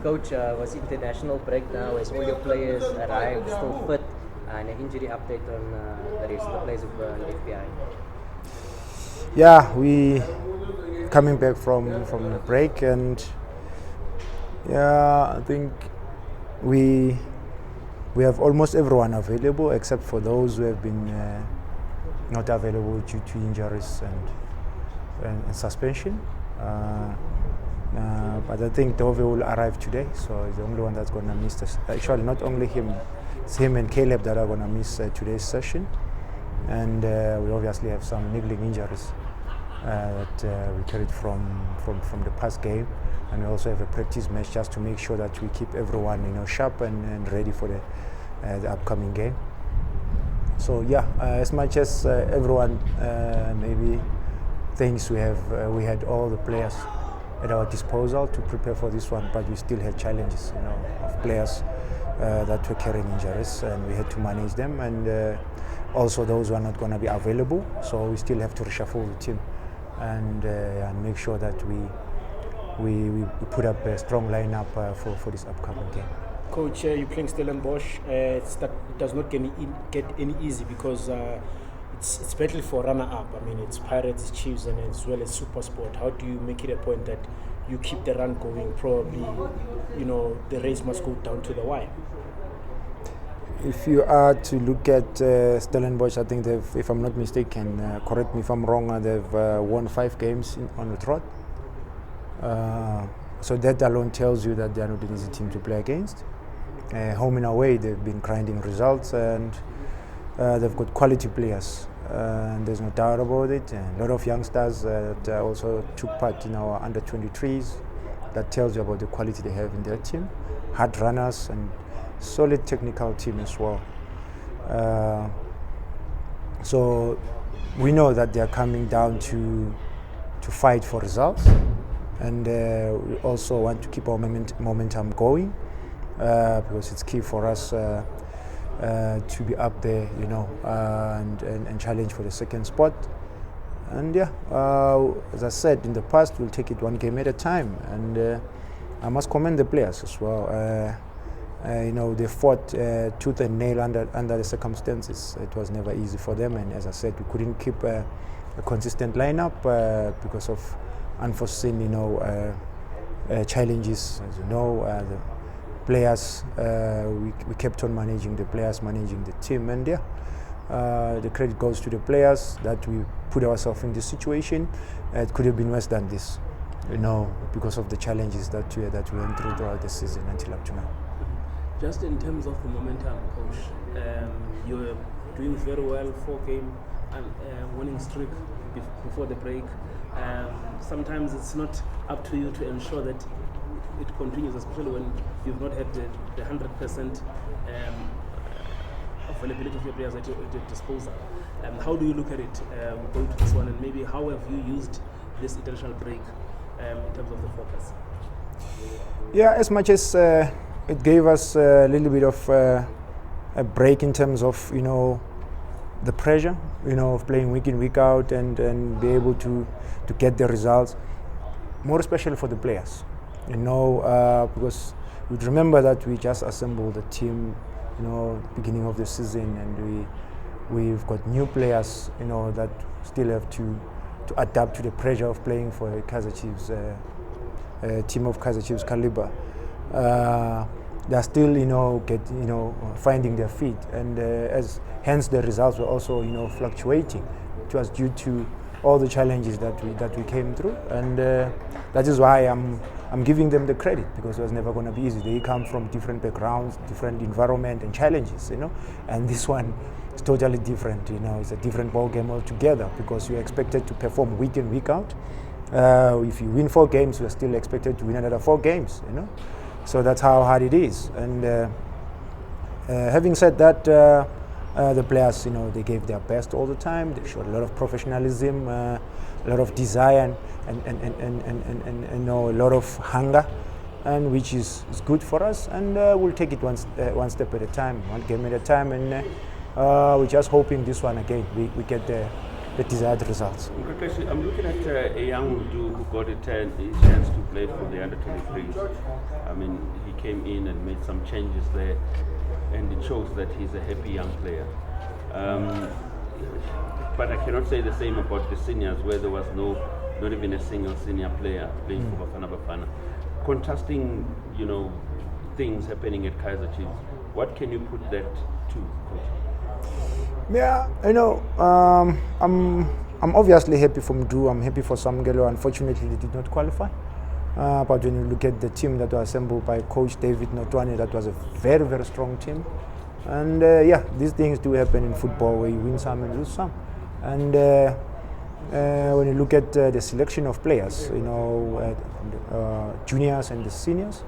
Coach, was international break now as all your players arrived still fit, and an injury update on the rest of the players who were left behind? Yeah, we coming back from the break, and yeah, I think we have almost everyone available except for those who have been not available due to injuries and suspension. But I think Dove will arrive today, so he's the only one that's going to miss this. Actually, not only him, it's him and Caleb that are going to miss today's session. And we obviously have some niggling injuries that we carried from the past game. And we also have a practice match just to make sure that we keep everyone sharp and ready for the upcoming game. So yeah, as much as everyone maybe thinks we had all the players at our disposal to prepare for this one, but we still had challenges, of players that were carrying injuries, and we had to manage them, and also those who are not going to be available. So we still have to reshuffle the team and make sure that we put up a strong lineup for this upcoming game. Coach, you're playing Stellenbosch. It does not get any easy because it's battle for runner-up. I mean, it's Pirates, Chiefs, and as well as SuperSport. How do you make it a point that you keep the run going? Probably, the race must go down to the wire. If you are to look at Stellenbosch, I think they've, if I'm not mistaken, correct me if I'm wrong, they've won 5 games on the trot. So that alone tells you that they are not an easy team to play against. Home and away, they've been grinding results, and they've got quality players. And there's no doubt about it. And a lot of youngsters that also took part in our under-23s. That tells you about the quality they have in their team. Hard runners and solid technical team as well. So we know that they are coming down to fight for results, and we also want to keep our momentum going because it's key for us to be up there, and challenge for the second spot. And yeah, as I said in the past, we'll take it one game at a time, and I must commend the players as well. They fought tooth and nail under the circumstances. It was never easy for them, and as I said, we couldn't keep a consistent lineup because of unforeseen, challenges. As you know, the players, we kept on managing the players, managing the team, and yeah, the credit goes to the players that we put ourselves in this situation. It could have been worse than this, because of the challenges that we went through throughout the season until up to now. Just in terms of the momentum, Coach, you're doing very well, 4-game winning streak before the break. Sometimes it's not up to you to ensure that it continues, especially when you've not had the 100% availability of your players at your disposal. How do you look at it going to this one, and maybe how have you used this international break in terms of the focus? Yeah, as much as it gave us a little bit of a break in terms of the pressure of playing week in, week out, and be able to get the results, more especially for the players, because we remember that we just assembled the team beginning of the season, and we've got new players that still have to adapt to the pressure of playing for a Kaizer Chiefs team of Kaizer Chiefs caliber. They're still finding their feet, and hence the results were also fluctuating. It was due to all the challenges that we came through, and that is why I'm giving them the credit, because it was never going to be easy. They come from different backgrounds, different environment and challenges, and this one is totally different. It's a different ball game altogether, because you're expected to perform week in, week out. If you win 4 games, you're still expected to win another 4 games. So that's how hard it is. And having said that, the players, they gave their best all the time. They showed a lot of professionalism, a lot of desire, and a lot of hunger, and which is good for us. And we'll take it one step at a time, one game at a time. And we're just hoping this one again we get the the desired results. Actually, I'm looking at a young dude who got a chance to play for the under-23s. I mean, he came in and made some changes there, and it shows that he's a happy young player. But I cannot say the same about the seniors, where there was not even a single senior player playing for Bafana Bafana. Contrasting, things happening at Kaizer Chiefs, what can you put that to, Coach? Yeah, I'm obviously happy for Mdu. I'm happy for Samgelo. Unfortunately, they did not qualify. But when you look at the team that was assembled by Coach David Notwane, that was a very, very strong team. And these things do happen in football, where you win some and lose some. And when you look at the selection of players, juniors and the seniors,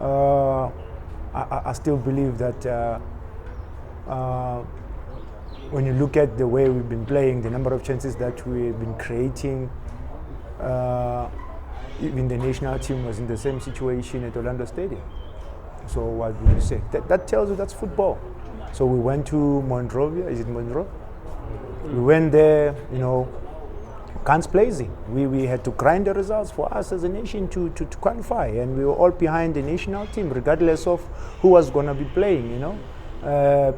I still believe that when you look at the way we've been playing, the number of chances that we've been creating, even the national team was in the same situation at Orlando Stadium. So what would you say? That tells you that's football. So we went to Monrovia, is it Monrovia? We went there, guns blazing. We had to grind the results for us as a nation to qualify, and we were all behind the national team, regardless of who was going to be playing,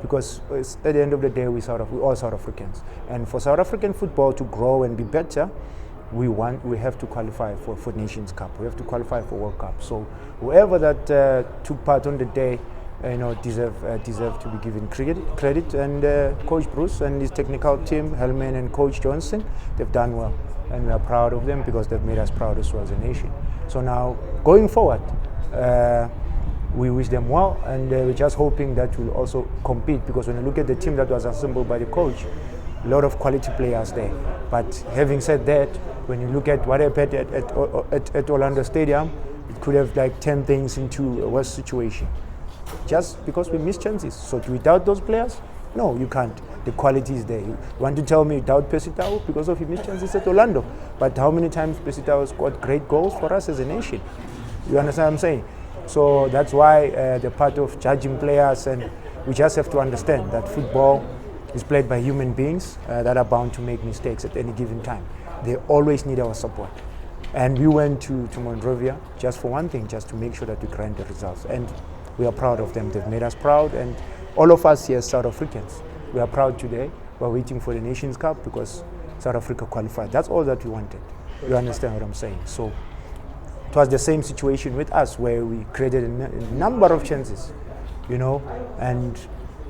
because at the end of the day, we're all South Africans. And for South African football to grow and be better, we have to qualify for Nations Cup. We have to qualify for World Cup. So whoever that took part on the day, deserve to be given credit. And Coach Bruce and his technical team, Hellman and Coach Johnson, they've done well, and we are proud of them because they've made us proud as well as a nation. So now, going forward, we wish them well, and we're just hoping that we'll also compete, because when you look at the team that was assembled by the coach, a lot of quality players there. But having said that, when you look at what happened at Orlando Stadium, it could have turned things into a worse situation, just because we missed chances. So do we doubt those players? No, you can't. The quality is there. You want to tell me you doubt Percy Tau because of his missed chances at Orlando? But how many times Percy Tau scored great goals for us as a nation? You understand what I'm saying? So that's why the part of judging players, and we just have to understand that football is played by human beings that are bound to make mistakes at any given time. They always need our support. And we went to Monrovia just for one thing, just to make sure that we grind the results. And we are proud of them. They've made us proud. And all of us here as South Africans, we are proud today. We're waiting for the Nations Cup because South Africa qualified. That's all that we wanted. You understand what I'm saying? So it was the same situation with us, where we created a number of chances, and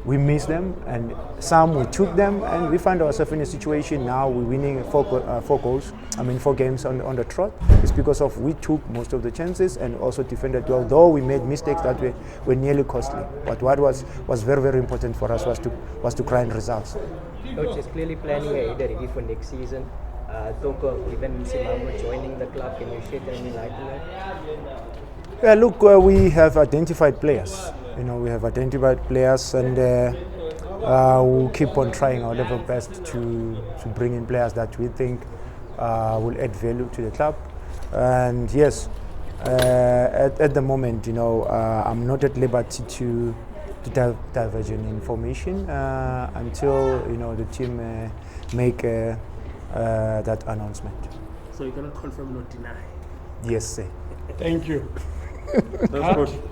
we missed them, and some we took them, and we find ourselves in a situation now we're winning four games on the trot. It's because of we took most of the chances and also defended well, though we made mistakes that were nearly costly. But what was very, very important for us was to grind results. Coach is clearly planning ahead already for next season. Talk of Given Msimango joining the club. Can you shed any light on that? Yeah, look, we have identified players. We have identified players, and we'll keep on trying our level best to bring in players that we think will add value to the club. And yes, at the moment, I'm not at liberty to diverge in information until the team make that announcement. So you cannot confirm nor deny? Yes, sir. Thank you. That's good.